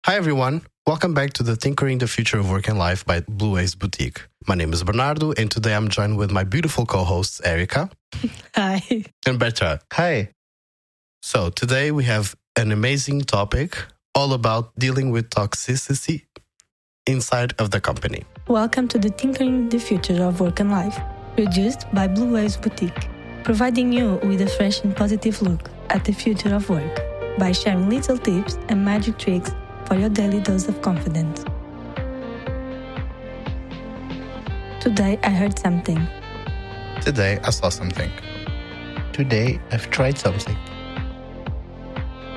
Hi everyone, welcome back to the Tinkering the Future of Work and Life by Bluewaves Boutique. My name is Bernardo and today I'm joined with my beautiful co-hosts Érica. Hi. And Bertrand. Hi. So today we have an amazing topic all about dealing with toxicity inside of the company. Welcome to the Tinkering the Future of Work and Life, produced by Bluewaves Boutique, providing you with a fresh and positive look at the future of work by sharing little tips and magic tricks for your daily dose of confidence. Today I heard something. Today I saw something. Today I've tried something.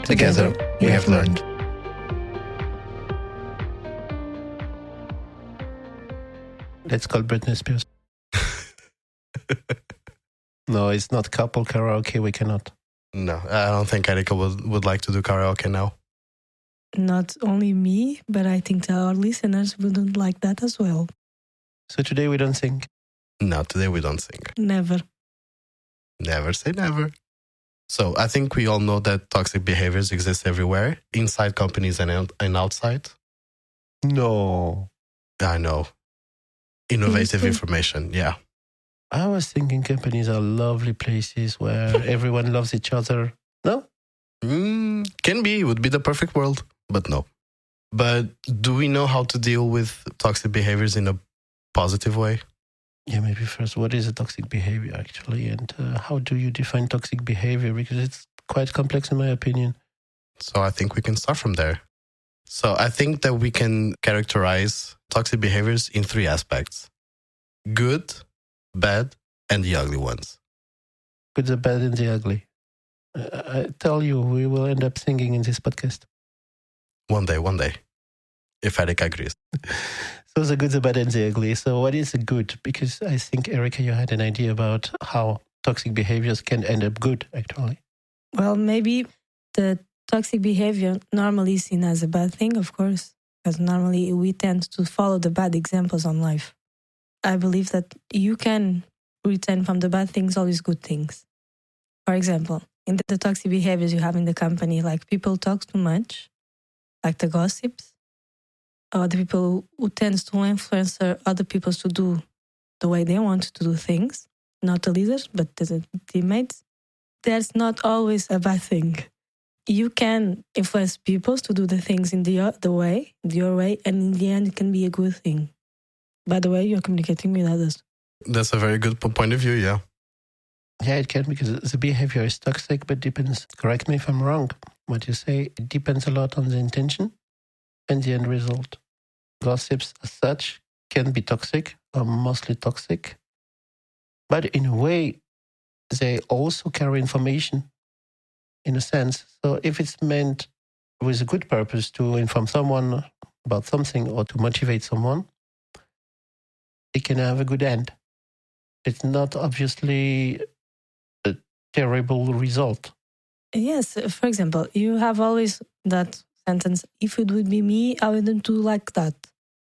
Together we have learned. Let's call Britney Spears. No, it's not couple karaoke. We cannot. No, I don't think Érica would like to do karaoke now. Not only me, but I think our listeners wouldn't like that as well. So today we don't sing. No, today we don't sing. Never. Never say never. So I think we all know that toxic behaviors exist everywhere, inside companies and outside. No. I know. Innovative information, yeah. I was thinking companies are lovely places where everyone loves each other. No? Can be. It would be the perfect world, but no. But do we know how to deal with toxic behaviors in a positive way? Yeah, maybe first, what is a toxic behavior actually? And how do you define toxic behavior? Because it's quite complex in my opinion. So I think we can start from there. So I think that we can characterize toxic behaviors in three aspects: good, bad, and the ugly ones. Good, the bad, and the ugly. I tell you, we will end up singing in this podcast. One day, if Érica agrees. So the good, the bad, and the ugly. So what is the good? Because I think, Érica, you had an idea about how toxic behaviors can end up good, actually. Well, maybe the toxic behavior normally is seen as a bad thing, of course, because normally we tend to follow the bad examples on life. I believe that you can retain from the bad things always good things. For example, in the toxic behaviors you have in the company, like people talk too much, like the gossips, or the people who tends to influence other people to do the way they want to do things, not the leaders, but the teammates. That's not always a bad thing. You can influence people to do the things in your way, and in the end it can be a good thing. By the way, you're communicating with others. That's a very good point of view, yeah. Yeah, it can, because the behavior is toxic, but depends, correct me if I'm wrong, what you say, it depends a lot on the intention and the end result. Gossips as such can be toxic, or mostly toxic, but in a way, they also carry information, in a sense. So if it's meant with a good purpose to inform someone about something or to motivate someone, it can have a good end. It's not obviously a terrible result. Yes, for example, you have always that sentence, if it would be me, I wouldn't do like that.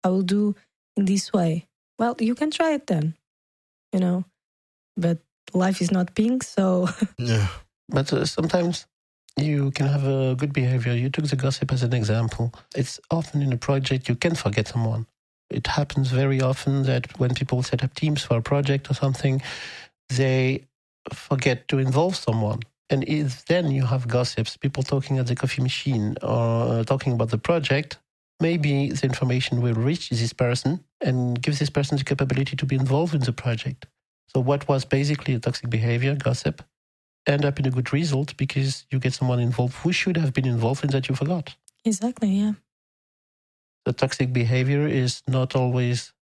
I will do in this way. Well, you can try it then, but life is not pink, so... Yeah. But sometimes you can have a good behavior. You took the gossip as an example. It's often in a project you can forget someone. It happens very often that when people set up teams for a project or something, they forget to involve someone. And if then you have gossips, people talking at the coffee machine or talking about the project, maybe the information will reach this person and give this person the capability to be involved in the project. So what was basically a toxic behavior, gossip, end up in a good result because you get someone involved who should have been involved and that you forgot. Exactly, yeah. The toxic behavior is not always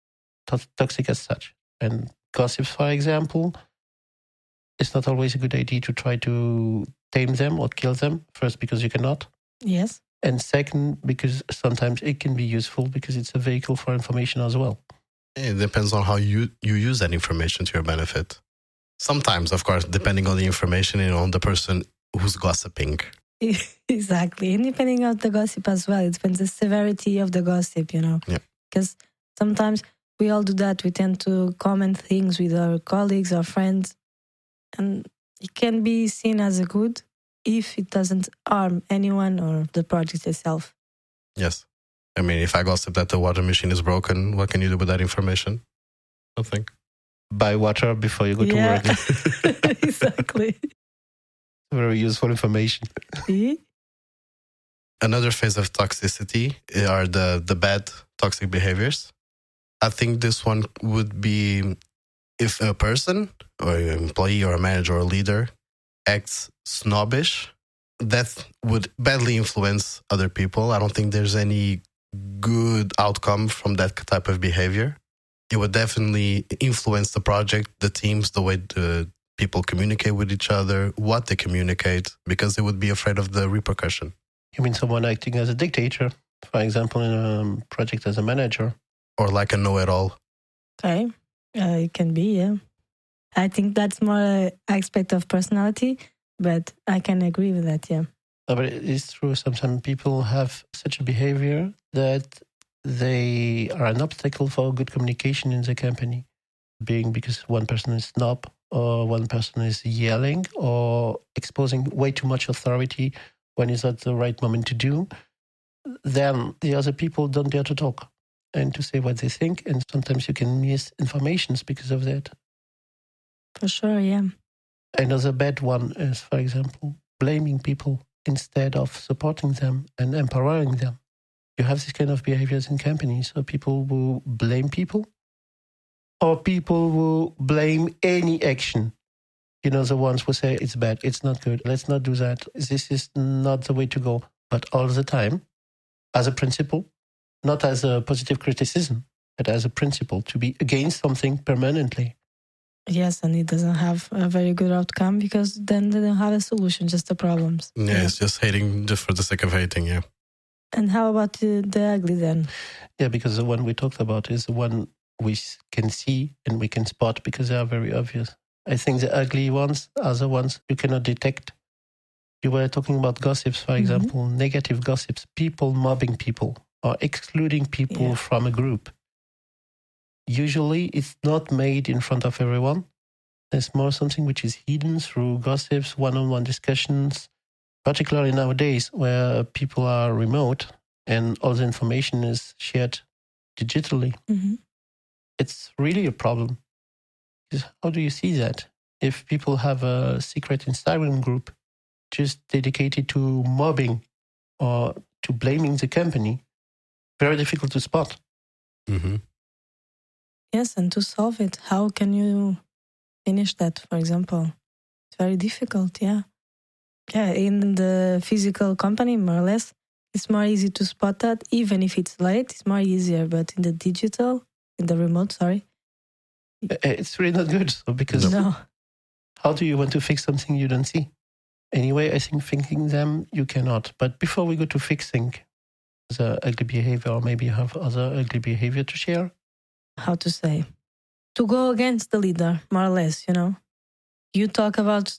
toxic as such. And gossips, for example, it's not always a good idea to try to tame them or kill them. First, because you cannot. Yes. And second, because sometimes it can be useful because it's a vehicle for information as well. It depends on how you use that information to your benefit. Sometimes, of course, depending on the information and on the person who's gossiping. Exactly. And depending on the gossip as well, it depends on the severity of the gossip, Yeah. Because sometimes we all do that. We tend to comment things with our colleagues or friends. And it can be seen as a good if it doesn't harm anyone or the project itself. Yes. I mean, if I gossip that the water machine is broken, what can you do with that information? Nothing. Buy water before you go to work. Exactly. Very useful information. See? Another phase of toxicity are the bad toxic behaviors. I think this one would be if a person or an employee or a manager or a leader acts snobbish, that would badly influence other people. I don't think there's any good outcome from that type of behavior. It would definitely influence the project, the teams, the way the people communicate with each other, what they communicate, because they would be afraid of the repercussion. You mean someone acting as a dictator, for example, in a project as a manager? Or like a know-it-all. Okay. It can be, yeah. I think that's more an aspect of personality, but I can agree with that, yeah. No, but it is true. Sometimes people have such a behavior that they are an obstacle for good communication in the company, being because one person is snob or one person is yelling or exposing way too much authority when it's not the right moment to do. Then the other people don't dare to talk and to say what they think, and sometimes you can miss informations because of that. For sure, yeah. Another bad one is, for example, blaming people instead of supporting them and empowering them. You have this kind of behaviors in companies, so people will blame people, or people will blame any action. You know, the ones who say it's bad, it's not good, let's not do that, this is not the way to go. But all the time, as a principle, not as a positive criticism, but as a principle, to be against something permanently. Yes, and it doesn't have a very good outcome because then they don't have a solution, just the problems. Yeah, it's just hating just for the sake of hating, yeah. And how about the ugly then? Yeah, because the one we talked about is the one we can see and we can spot because they are very obvious. I think the ugly ones are the ones you cannot detect. You were talking about gossips, for example, negative gossips, people mobbing people or excluding people from a group. Usually it's not made in front of everyone. It's more something which is hidden through gossips, one-on-one discussions, particularly nowadays where people are remote and all the information is shared digitally. Mm-hmm. It's really a problem. Because how do you see that? If people have a secret Instagram group just dedicated to mobbing or to blaming the company, very difficult to spot. Mm-hmm. Yes, and to solve it, how can you finish that, for example? It's very difficult, yeah. Yeah, in the physical company, more or less, it's more easy to spot that. Even if it's late, it's more easier. But in the digital, in the remote, it's really not good. So because how do you want to fix something you don't see? Anyway, I think fixing them, you cannot. But before we go to fixing the ugly behavior, or maybe you have other ugly behavior to share? How to say? To go against the leader, more or less, you know. You talk about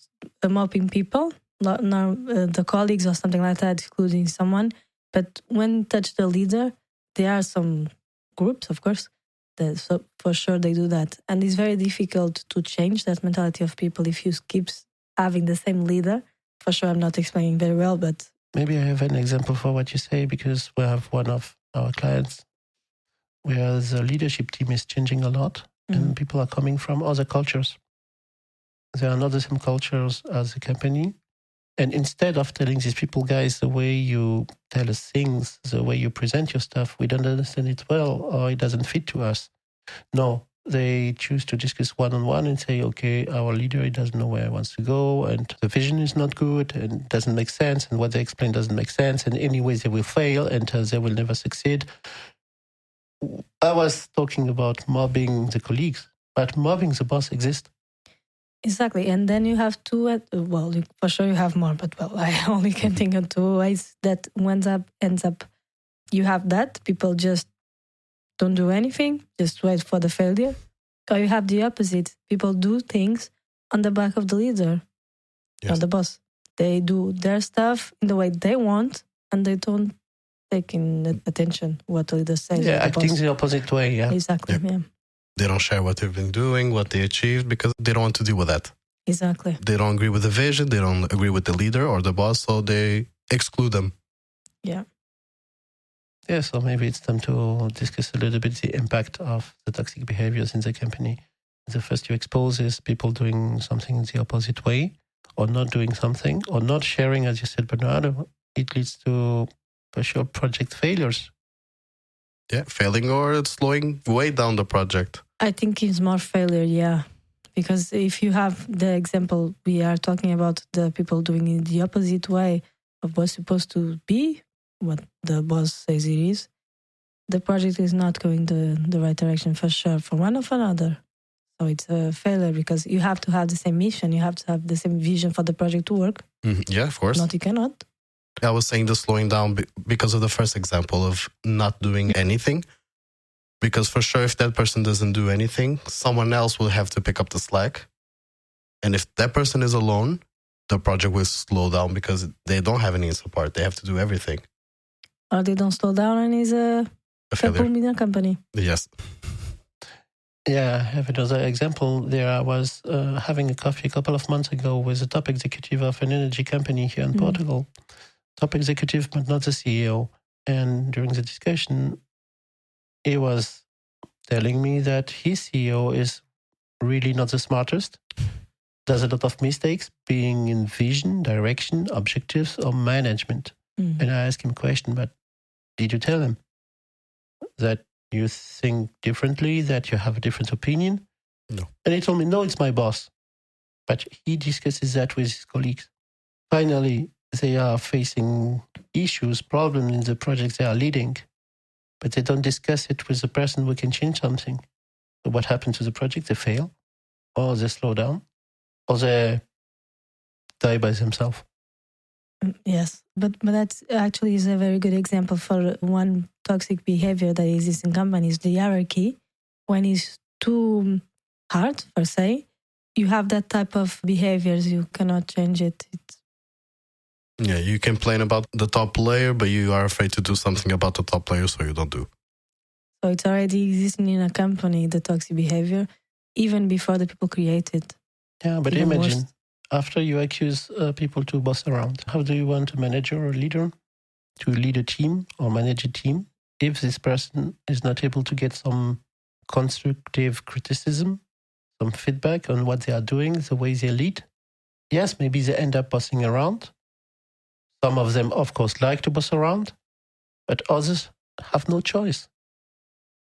mobbing people, the colleagues or something like that, excluding someone. But when you touch the leader, there are some groups, of course, that so for sure they do that. And it's very difficult to change that mentality of people if you keep having the same leader. For sure, I'm not explaining very well, but... Maybe I have an example for what you say, because we have one of our clients where the leadership team is changing a lot and people are coming from other cultures. They are not the same cultures as the company. And instead of telling these people, guys, the way you tell us things, the way you present your stuff, we don't understand it well or it doesn't fit to us. No, they choose to discuss one-on-one and say, okay, our leader, he doesn't know where he wants to go and the vision is not good and doesn't make sense and what they explain doesn't make sense and anyways they will fail and they will never succeed. I was talking about mobbing the colleagues, but mobbing the boss exists. Exactly. And then you have two, for sure you have more, but I only can think of two ways that ends up, you have that, people just don't do anything, just wait for the failure. Or you have the opposite, people do things on the back of the leader, not the boss. They do their stuff in the way they want and they don't take in attention what the leader says. Yeah, acting the opposite way, yeah. Exactly, yeah. They don't share what they've been doing, what they achieved, because they don't want to deal with that. Exactly. They don't agree with the vision, they don't agree with the leader or the boss, so they exclude them. Yeah. Yeah, so maybe it's time to discuss a little bit the impact of the toxic behaviors in the company. The first you expose is people doing something in the opposite way, or not doing something, or not sharing, as you said, Bernardo. It leads to, for sure, project failures. Yeah, failing or slowing way down the project. I think it's more failure, yeah. Because if you have the example, we are talking about the people doing it the opposite way of what's supposed to be, what the boss says it is, the project is not going the right direction for sure, for one or for another. So it's a failure because you have to have the same mission, you have to have the same vision for the project to work. Yeah, of course. Not you cannot. I was saying the slowing down because of the first example of not doing anything. Because for sure, if that person doesn't do anything, someone else will have to pick up the slack. And if that person is alone, the project will slow down because they don't have any support. They have to do everything. Or they don't slow down and it's a failure in a company. Yes. Yeah, I have another example. There I was having a coffee a couple of months ago with a top executive of an energy company here in Portugal. Top executive, but not the CEO. And during the discussion, he was telling me that his CEO is really not the smartest, does a lot of mistakes, being in vision, direction, objectives, or management. And I asked him a question, but did you tell him that you think differently, that you have a different opinion? No. And he told me, no, it's my boss. But he discusses that with his colleagues. Finally, they are facing issues, problems in the projects they are leading, but they don't discuss it with the person who can change something. So what happened to the project? They fail, or they slow down, or they die by themselves. Yes, but that actually is a very good example for one toxic behavior that exists in companies, the hierarchy. When it's too hard, per se, you have that type of behaviors, you cannot change it. Yeah, you complain about the top player, but you are afraid to do something about the top player, so you don't do. So it's already existing in a company, the toxic behavior, even before the people create it. Yeah, but Even imagine, worse. after you accuse people to boss around, how do you want a manager or a leader to lead a team or manage a team if this person is not able to get some constructive criticism, some feedback on what they are doing, the way they lead? Yes, maybe they end up bossing around. Some of them, of course, like to boss around, but others have no choice.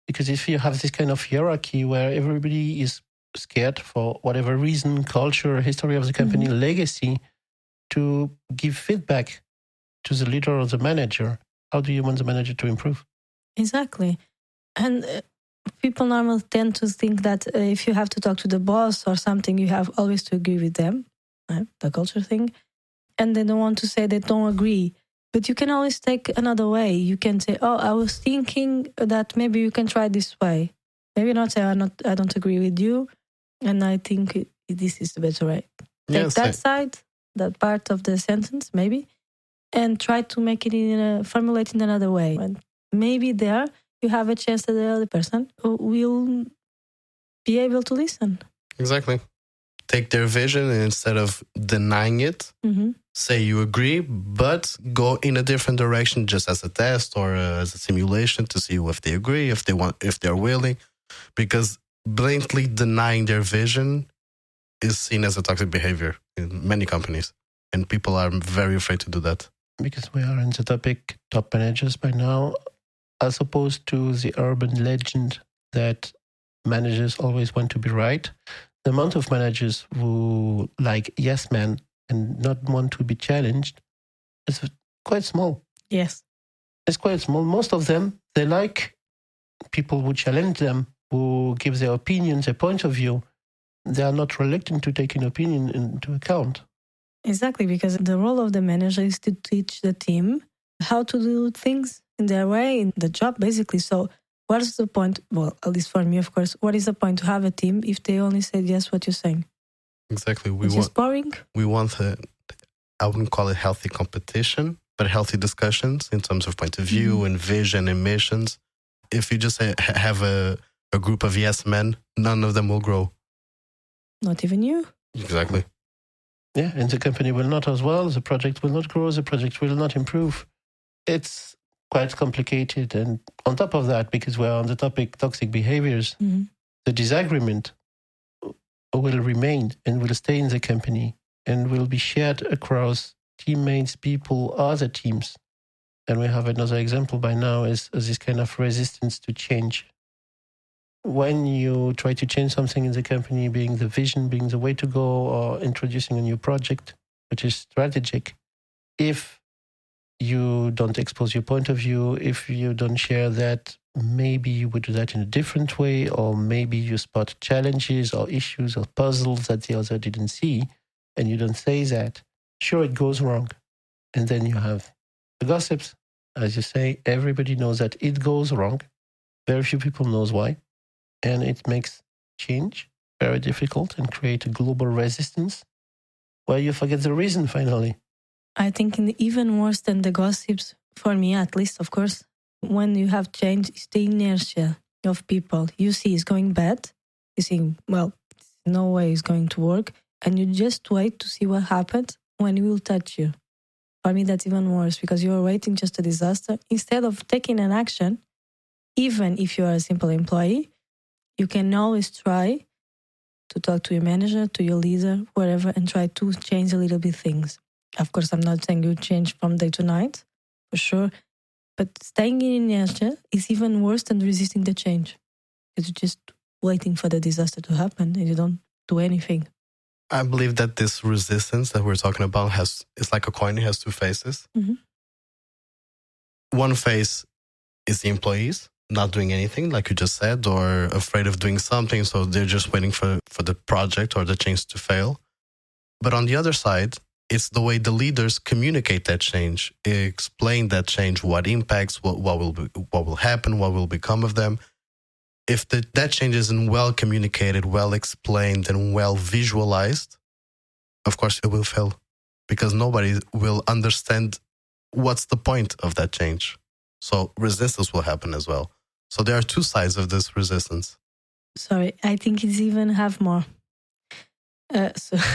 Because if you have this kind of hierarchy where everybody is scared for whatever reason, culture, history of the company, legacy, to give feedback to the leader or the manager, how do you want the manager to improve? Exactly. And people normally tend to think that if you have to talk to the boss or something, you have always to agree with them, the culture thing. And they don't want to say they don't agree. But you can always take another way. You can say, oh, I was thinking that maybe you can try this way. Maybe not say, I don't agree with you. And I think this is the better way. Take that side, that part of the sentence, maybe, and try to make it formulate in another way. And maybe there you have a chance that the other person will be able to listen. Exactly. Take their vision and instead of denying it, say you agree, but go in a different direction just as a test or as a simulation to see if they agree, if they're willing. Because blatantly denying their vision is seen as a toxic behavior in many companies. And people are very afraid to do that. Because we are in the topic top managers by now, as opposed to the urban legend that managers always want to be right. The amount of managers who like yes men and not want to be challenged is quite small. Yes. It's quite small. Most of them, they like people who challenge them, who give their opinion, their point of view. They are not reluctant to take an opinion into account. Exactly, because the role of the manager is to teach the team how to do things in their way, in the job, basically. So what is the point? Well, at least for me, of course, what is the point to have a team if they only say yes what you're saying? Exactly. It's just boring. We want I wouldn't call it healthy competition, but healthy discussions in terms of point of view and vision and missions. If you just have a group of yes men, none of them will grow. Not even you. Exactly. Yeah, and the company will not as well. The project will not grow. The project will not improve. It's quite complicated. And on top of that, because we're on the topic toxic behaviors, the disagreement will remain and will stay in the company and will be shared across teammates, people, other teams. And we have another example by now is this kind of resistance to change. When you try to change something in the company, being the vision, being the way to go, or introducing a new project, which is strategic, if you don't expose your point of view, if you don't share that, maybe you would do that in a different way, or maybe you spot challenges or issues or puzzles that the other didn't see, and you don't say that, sure, it goes wrong. And then you have the gossips. As you say, everybody knows that it goes wrong. Very few people knows why. And it makes change very difficult and create a global resistance where you forget the reason finally. I think even worse than the gossips, for me at least, of course, when you have change, it's the inertia of people. You see it's going bad. You think, well, no way it's going to work. And you just wait to see what happens when it will touch you. For me, that's even worse because you're waiting just a disaster. Instead of taking an action, even if you are a simple employee, you can always try to talk to your manager, to your leader, wherever, and try to change a little bit things. Of course, I'm not saying you change from day to night, for sure. But staying in inertia is even worse than resisting the change. It's just waiting for the disaster to happen and you don't do anything. I believe that this resistance that we're talking about it's like a coin, it has two faces. Mm-hmm. One face is the employees not doing anything, like you just said, or afraid of doing something, so they're just waiting for the project or the change to fail. But on the other side, it's the way the leaders communicate that change, explain that change, what impacts, what will happen, what will become of them. If that change isn't well communicated, well explained, and well visualized, of course it will fail because nobody will understand what's the point of that change. So resistance will happen as well. So there are two sides of this resistance. Sorry, I think it's even have more.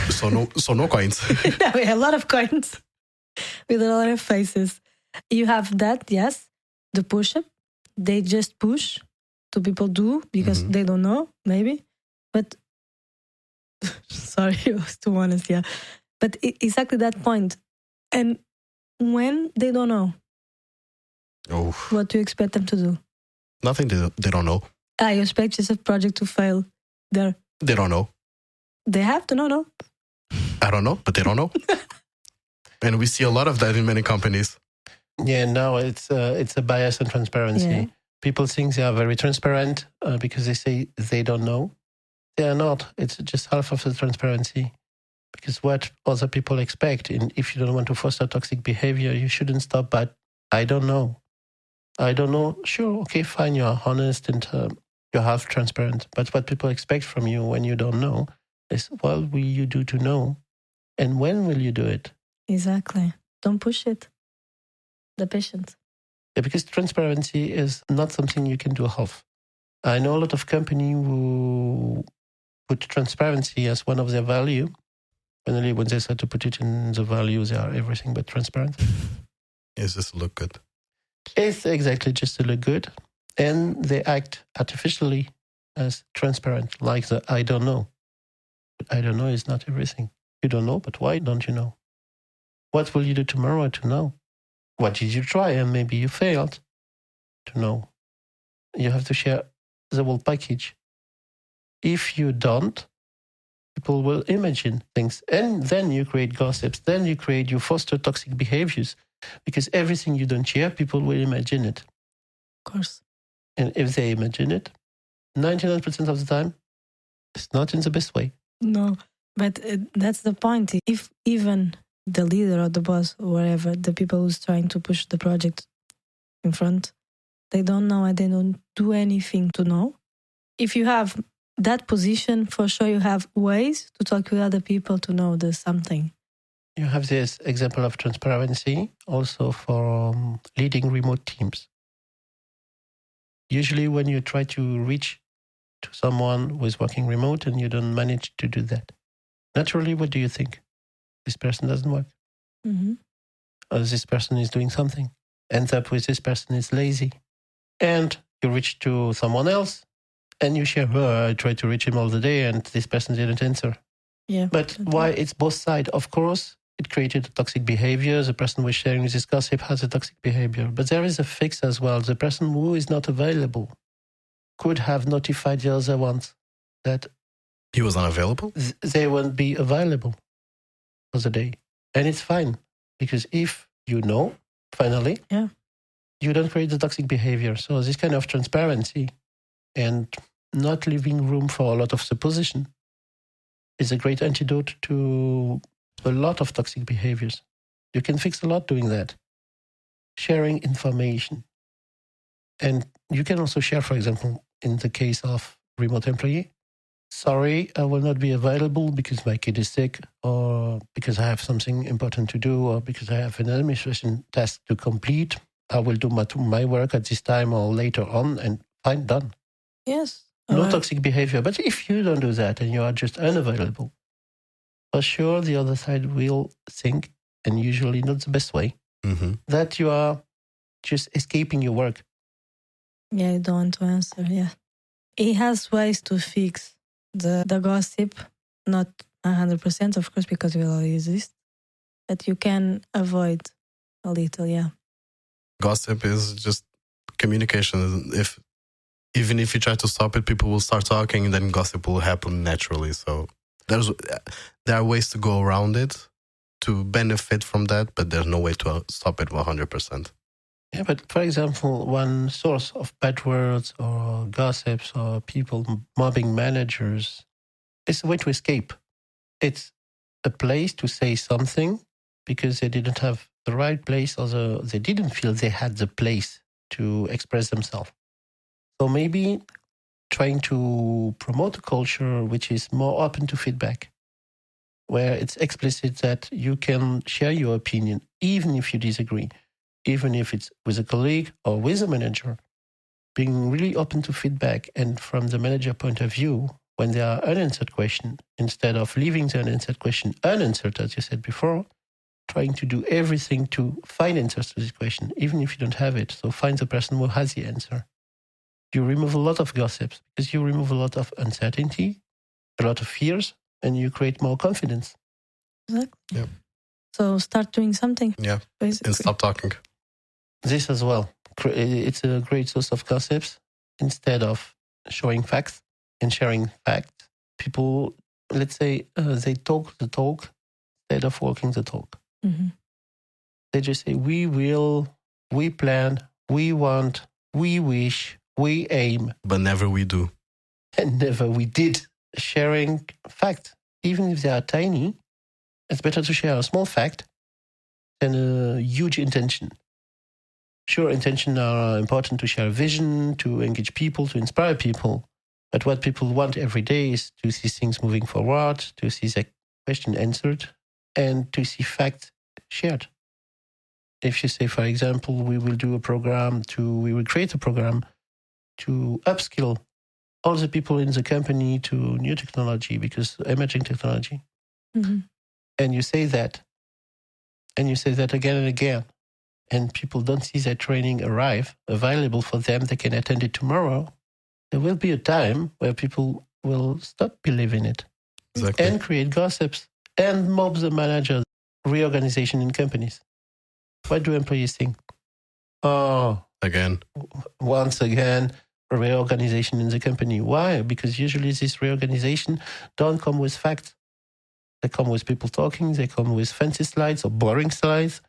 So no coins. No, we have a lot of coins with a lot of faces. You have that, yes, the push-up. They just push to people do because they don't know, maybe. But sorry, I was too honest, yeah. But exactly that point. And when they don't know, what do you expect them to do? Nothing. They don't know. You expect just a project to fail there. They don't know. They have to know, no? I don't know, but they don't know. And we see a lot of that in many companies. Yeah, no, it's a bias and transparency. Yeah. People think they are very transparent because they say they don't know. They are not. It's just half of the transparency. Because what other people expect, and if you don't want to foster toxic behavior, you shouldn't stop at, I don't know. I don't know. Sure, okay, fine, you are honest and you're half transparent. But what people expect from you when you don't know is, what will you do to know? And when will you do it? Exactly. Don't push it. The patient. Yeah, because transparency is not something you can do half. I know a lot of companies who put transparency as one of their value. Finally, when they start to put it in the values, they are everything but transparent. It's just look good. It's exactly just to look good. And they act artificially as transparent, like the I don't know. But I don't know is not everything. You don't know, but why don't you know? What will you do tomorrow to know? What did you try and maybe you failed to know? You have to share the whole package. If you don't, people will imagine things. And then you create gossips. Then you foster toxic behaviors. Because everything you don't share, people will imagine it. Of course. And if they imagine it, 99% of the time, it's not in the best way. No, but that's the point. If even the leader or the boss or whatever, the people who's trying to push the project in front, they don't know and they don't do anything to know. If you have that position, for sure you have ways to talk with other people to know there's something. You have this example of transparency also for leading remote teams. Usually when you try to reach to someone who is working remote and you don't manage to do that, naturally, what do you think? This person doesn't work. Mm-hmm. Or this person is doing something. ends up with this person is lazy. And you reach to someone else and you share, I tried to reach him all the day and this person didn't answer. Yeah. But why it's both sides? Of course, it created a toxic behavior. The person who is sharing this gossip has a toxic behavior. But there is a fix as well. The person who is not available could have notified the other ones that he was unavailable. They won't be available for the day. And it's fine. Because if you know, finally, you don't create the toxic behavior. So this kind of transparency and not leaving room for a lot of supposition is a great antidote to a lot of toxic behaviors. You can fix a lot doing that. Sharing information. And you can also share, for example, in the case of remote employee, sorry, I will not be available because my kid is sick or because I have something important to do or because I have an administration task to complete. I will do my work at this time or later on and fine, done. Yes. No toxic behavior. But if you don't do that and you are just unavailable, for sure the other side will think, and usually not the best way, that you are just escaping your work. Yeah, you don't want to answer, yeah. It has ways to fix the gossip, not 100%, of course, because it will exist, but you can avoid a little, yeah. Gossip is just communication. Even if you try to stop it, people will start talking and then gossip will happen naturally. So there are ways to go around it to benefit from that, but there's no way to stop it 100%. Yeah, but for example, one source of bad words or gossips or people mobbing managers is a way to escape. It's a place to say something because they didn't have the right place or they didn't feel they had the place to express themselves. So maybe trying to promote a culture which is more open to feedback, where it's explicit that you can share your opinion even if you disagree, even if it's with a colleague or with a manager, being really open to feedback. And from the manager point of view, when there are unanswered questions, instead of leaving the unanswered question unanswered, as you said before, trying to do everything to find answers to this question, even if you don't have it. So find the person who has the answer. You remove a lot of gossips because you remove a lot of uncertainty, a lot of fears, and you create more confidence. Exactly. Yeah. So start doing something. Yeah. Basically. And stop talking. This as well. It's a great source of gossips. Instead of showing facts and sharing facts, people, let's say, they talk the talk instead of walking the talk. Mm-hmm. They just say, we will, we plan, we want, we wish, we aim. But never we do. And never we did. Sharing facts, even if they are tiny, it's better to share a small fact than a huge intention. Sure, intentions are important to share vision, to engage people, to inspire people. But what people want every day is to see things moving forward, to see the question answered, and to see facts shared. If you say, for example, we will create a program to upskill all the people in the company to new technology because emerging technology. Mm-hmm. And you say that again and again, and people don't see that training arrive available for them, they can attend it tomorrow. There will be a time where people will stop believing it. Exactly. And create gossips and mob the manager. Reorganization in companies. What do employees think? Oh, again. Once again, reorganization in the company. Why? Because usually this reorganization don't come with facts. They come with people talking. They come with fancy slides or boring slides,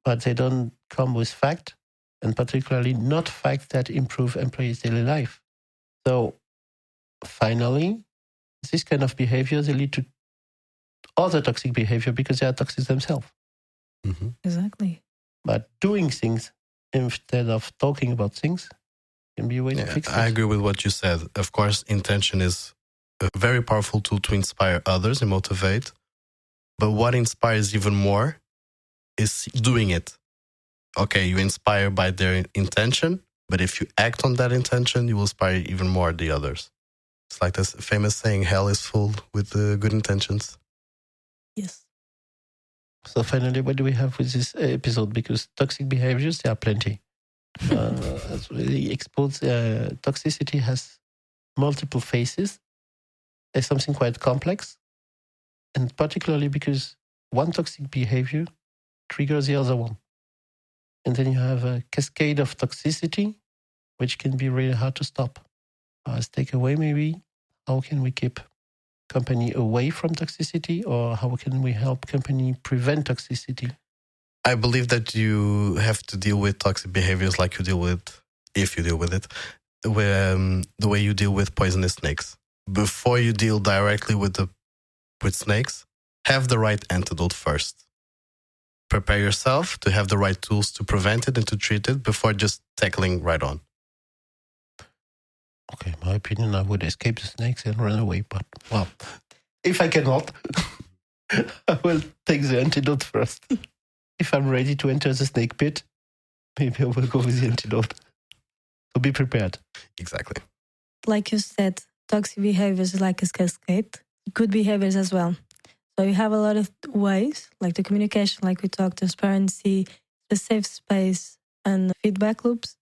but they don't come with fact, and particularly not facts that improve employees' daily life. So finally, this kind of behavior, they lead to other toxic behavior because they are toxic themselves. Mm-hmm. Exactly. But doing things instead of talking about things can be a way to fix it. I agree with what you said. Of course, intention is a very powerful tool to inspire others and motivate. But what inspires even more is doing it. Okay, you inspire by their intention, but if you act on that intention, you will inspire even more the others. It's like this famous saying, hell is full with good intentions. Yes. So finally, what do we have with this episode? Because toxic behaviors, there are plenty. It's really exposed. Toxicity has multiple faces. It's something quite complex. And particularly because one toxic behavior triggers the other one. And then you have a cascade of toxicity, which can be really hard to stop. As takeaway, maybe, how can we keep company away from toxicity, or how can we help company prevent toxicity? I believe that you have to deal with toxic behaviors like you deal with, if you deal with it, the way you deal with poisonous snakes. Before you deal directly with snakes, have the right antidote first. Prepare yourself to have the right tools to prevent it and to treat it before just tackling right on. Okay, my opinion, I would escape the snakes and run away. But, well, if I cannot, I will take the antidote first. If I'm ready to enter the snake pit, maybe I will go with the antidote. So be prepared. Exactly. Like you said, toxic behaviors is like a cascade. Good behaviors as well. So you have a lot of ways, like the communication, like we talked, transparency, the safe space, and feedback loops.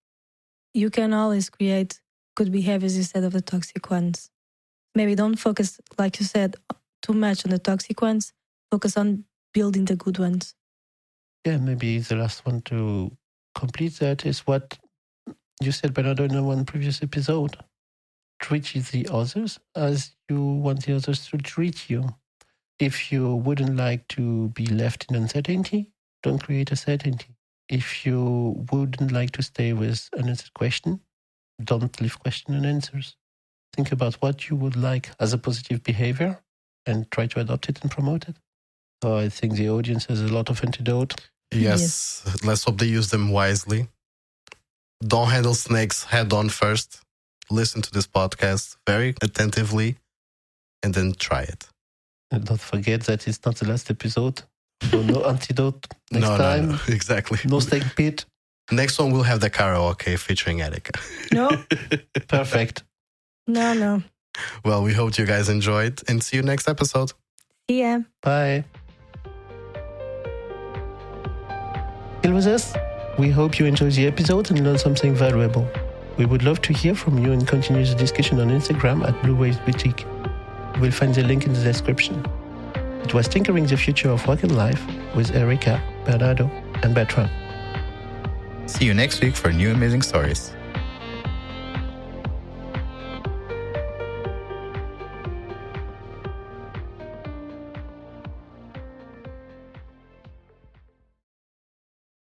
You can always create good behaviors instead of the toxic ones. Maybe don't focus, like you said, too much on the toxic ones. Focus on building the good ones. Yeah, maybe the last one to complete that is what you said, Bernardo, in one previous episode. Treat the others as you want the others to treat you. If you wouldn't like to be left in uncertainty, don't create a certainty. If you wouldn't like to stay with unanswered question, don't leave question and answers. Think about what you would like as a positive behavior and try to adopt it and promote it. So I think the audience has a lot of antidote. Yes. Let's hope they use them wisely. Don't handle snakes head on first. Listen to this podcast very attentively and then try it. And don't forget that it's not the last episode. So no antidote next time. No, exactly. No snake pit. Next one we'll have the karaoke featuring Érica. No. Perfect. No. Well, we hope you guys enjoyed and see you next episode. See ya. Bye. Still with us? We hope you enjoyed the episode and learned something valuable. We would love to hear from you and continue the discussion on Instagram at Bluewaves Boutique. You will find the link in the description. It was Tinkering the Future of Work and Life with Érica, Bernardo, and Bertrand. See you next week for new amazing stories.